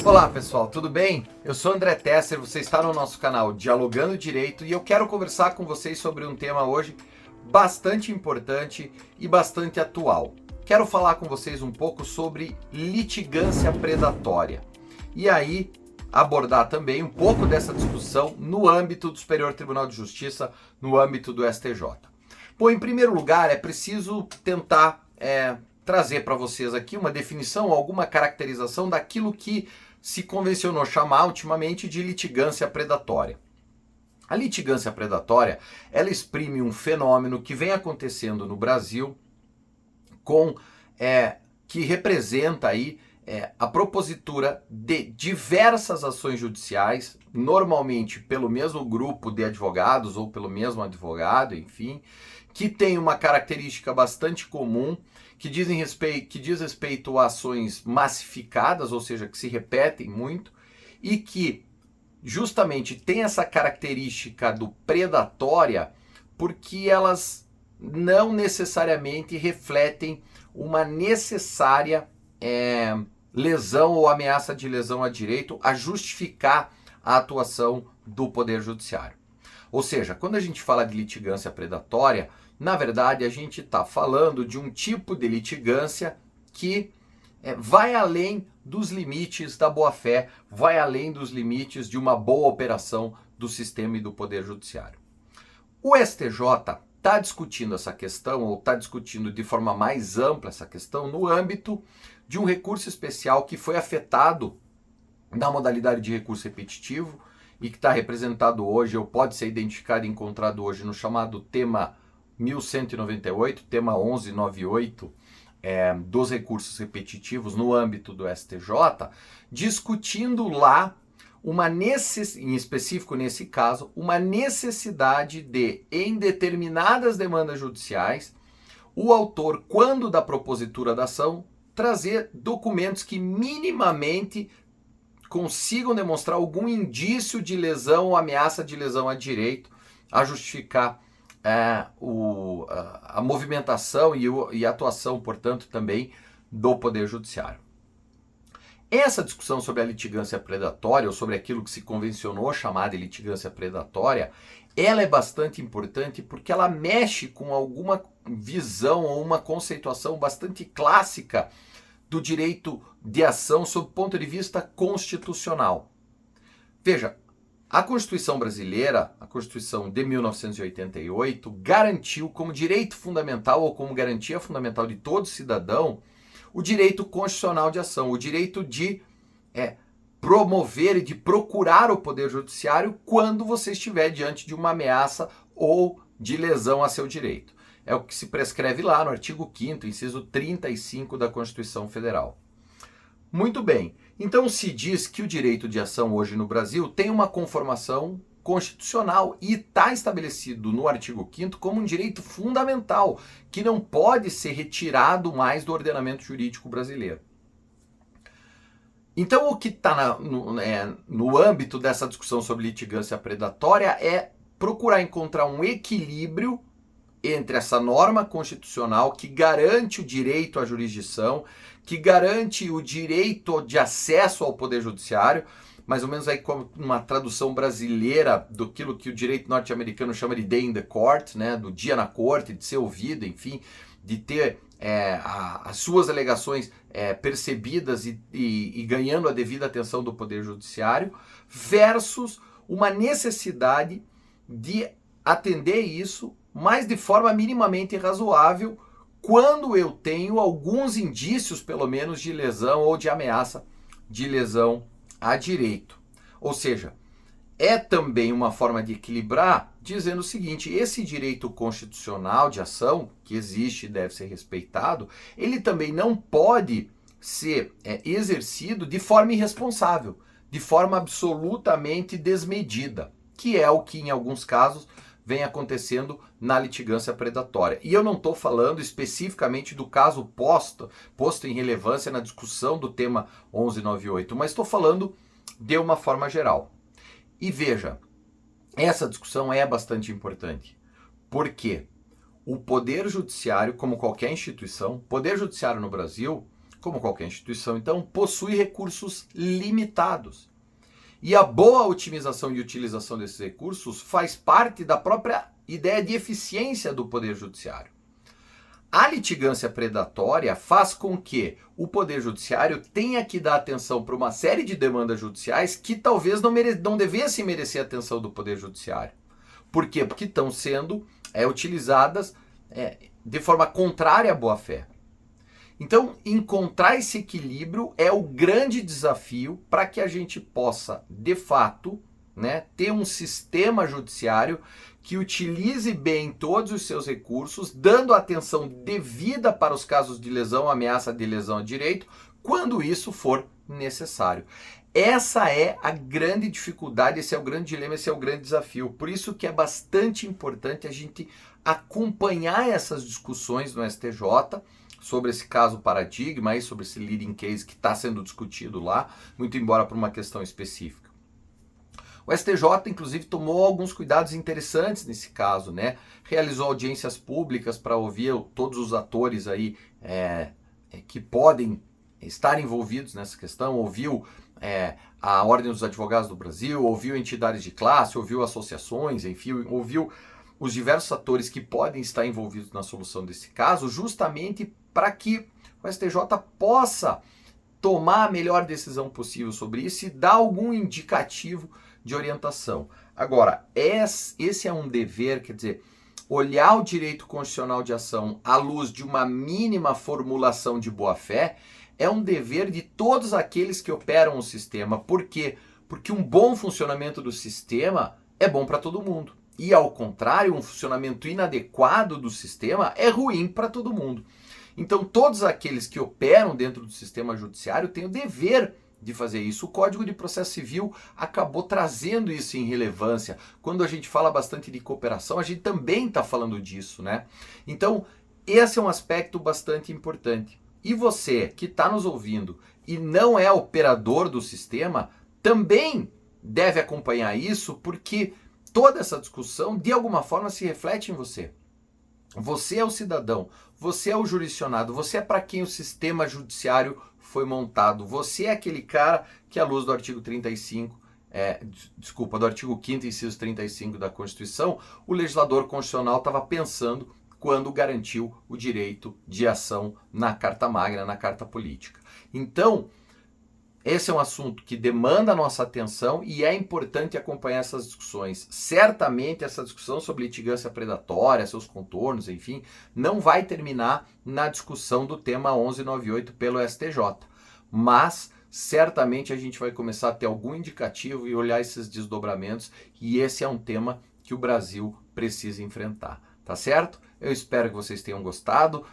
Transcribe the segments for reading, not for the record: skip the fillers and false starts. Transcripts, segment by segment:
Olá pessoal, tudo bem? Eu sou André Tesser, você está no nosso canal Dialogando Direito e eu quero conversar com vocês sobre um tema hoje bastante importante e bastante atual. Quero falar com vocês um pouco sobre litigância predatória e aí abordar também um pouco dessa discussão no âmbito do Superior Tribunal de Justiça, no âmbito do STJ. Bom, em primeiro lugar, é preciso tentar trazer para vocês aqui uma definição, alguma caracterização daquilo que se convencionou chamar ultimamente de litigância predatória. A litigância predatória, ela exprime um fenômeno que vem acontecendo no Brasil que representa aí a propositura de diversas ações judiciais, normalmente pelo mesmo grupo de advogados ou pelo mesmo advogado, enfim, que tem uma característica bastante comum, que diz respeito a ações massificadas, ou seja, que se repetem muito, e que justamente tem essa característica do predatória, porque elas não necessariamente refletem uma necessária lesão ou ameaça de lesão a direito a justificar a atuação do Poder Judiciário. Ou seja, quando a gente fala de litigância predatória, na verdade a gente está falando de um tipo de litigância que vai além dos limites da boa-fé, vai além dos limites de uma boa operação do sistema e do Poder Judiciário. O STJ está discutindo essa questão, ou está discutindo de forma mais ampla essa questão, no âmbito de um recurso especial que foi afetado na modalidade de recurso repetitivo e que está representado hoje, ou pode ser identificado e encontrado hoje no chamado tema 1198, tema 1198, dos recursos repetitivos no âmbito do STJ, discutindo lá em específico nesse caso, uma necessidade de, em determinadas demandas judiciais, o autor, quando da propositura da ação, trazer documentos que minimamente consigam demonstrar algum indício de lesão ou ameaça de lesão a direito a justificar a movimentação e a atuação, portanto, também do Poder Judiciário. Essa discussão sobre a litigância predatória, ou sobre aquilo que se convencionou chamar de litigância predatória, ela é bastante importante porque ela mexe com alguma visão ou uma conceituação bastante clássica do direito de ação sob o ponto de vista constitucional. Veja, a Constituição brasileira, a Constituição de 1988, garantiu como direito fundamental ou como garantia fundamental de todo cidadão o direito constitucional de ação, o direito de promover e de procurar o Poder Judiciário quando você estiver diante de uma ameaça ou de lesão a seu direito. É o que se prescreve lá no artigo 5º, inciso 35 da Constituição Federal. Muito bem, então se diz que o direito de ação hoje no Brasil tem uma conformação constitucional e está estabelecido no artigo 5º como um direito fundamental, que não pode ser retirado mais do ordenamento jurídico brasileiro. Então o que está no âmbito dessa discussão sobre litigância predatória é procurar encontrar um equilíbrio entre essa norma constitucional que garante o direito à jurisdição, que garante o direito de acesso ao Poder Judiciário, mais ou menos aí como uma tradução brasileira daquilo que o direito norte-americano chama de day in the court, né, do dia na corte, de ser ouvido, enfim, de ter as suas alegações percebidas e ganhando a devida atenção do Poder Judiciário, versus uma necessidade de atender isso, mas de forma minimamente razoável, quando eu tenho alguns indícios, pelo menos, de lesão ou de ameaça de lesão a direito. Ou seja, é também uma forma de equilibrar, dizendo o seguinte: esse direito constitucional de ação, que existe e deve ser respeitado, ele também não pode ser exercido de forma irresponsável, de forma absolutamente desmedida, que é o que em alguns casos vem acontecendo na litigância predatória. E eu não estou falando especificamente do caso posto em relevância na discussão do tema 1198, mas estou falando de uma forma geral. E veja, essa discussão é bastante importante. Por quê? o Poder Judiciário, como qualquer instituição, Poder Judiciário no Brasil, como qualquer instituição, então, possui recursos limitados. E a boa otimização e utilização desses recursos faz parte da própria ideia de eficiência do Poder Judiciário. A litigância predatória faz com que o Poder Judiciário tenha que dar atenção para uma série de demandas judiciais que talvez não devessem merecer a atenção do Poder Judiciário. Por quê? Porque estão sendo utilizadas de forma contrária à boa-fé. Então, encontrar esse equilíbrio é o grande desafio para que a gente possa, de fato, ter um sistema judiciário que utilize bem todos os seus recursos, dando atenção devida para os casos de lesão, ameaça de lesão a direito, quando isso for necessário. Essa é a grande dificuldade, esse é o grande dilema, esse é o grande desafio. Por isso que é bastante importante a gente acompanhar essas discussões no STJ, sobre esse caso paradigma, aí, sobre esse leading case que está sendo discutido lá, muito embora por uma questão específica. O STJ, inclusive, tomou alguns cuidados interessantes nesse caso, Realizou audiências públicas para ouvir todos os atores aí que podem estar envolvidos nessa questão, ouviu a Ordem dos Advogados do Brasil, ouviu entidades de classe, ouviu associações, enfim, ouviu os diversos atores que podem estar envolvidos na solução desse caso, justamente para que o STJ possa tomar a melhor decisão possível sobre isso e dar algum indicativo de orientação. Agora, esse é um dever, quer dizer, olhar o direito constitucional de ação à luz de uma mínima formulação de boa-fé é um dever de todos aqueles que operam o sistema. Por quê? Porque um bom funcionamento do sistema é bom para todo mundo. E, ao contrário, um funcionamento inadequado do sistema é ruim para todo mundo. Então, todos aqueles que operam dentro do sistema judiciário têm o dever de fazer isso. O Código de Processo Civil acabou trazendo isso em relevância. Quando a gente fala bastante de cooperação, a gente também está falando disso, Então, esse é um aspecto bastante importante. E você que está nos ouvindo e não é operador do sistema, também deve acompanhar isso, porque toda essa discussão, de alguma forma, se reflete em você. Você é o cidadão, você é o jurisdicionado, você é para quem o sistema judiciário foi montado. Você é aquele cara que, à luz do artigo 35, do artigo 5º, inciso 35 da Constituição, o legislador constitucional estava pensando quando garantiu o direito de ação na Carta Magna, na Carta Política. Então, esse é um assunto que demanda a nossa atenção e é importante acompanhar essas discussões. Certamente essa discussão sobre litigância predatória, seus contornos, enfim, não vai terminar na discussão do tema 1198 pelo STJ. Mas certamente a gente vai começar a ter algum indicativo e olhar esses desdobramentos, e esse é um tema que o Brasil precisa enfrentar. Tá certo? Eu espero que vocês tenham gostado.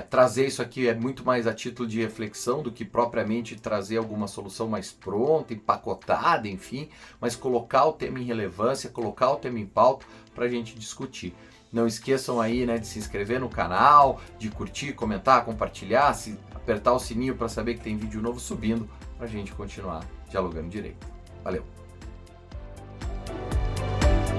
Trazer isso aqui é muito mais a título de reflexão do que propriamente trazer alguma solução mais pronta, empacotada, enfim, mas colocar o tema em relevância, colocar o tema em pauta para a gente discutir. Não esqueçam aí, de se inscrever no canal, de curtir, comentar, compartilhar, apertar o sininho para saber que tem vídeo novo subindo, para a gente continuar dialogando direito. Valeu!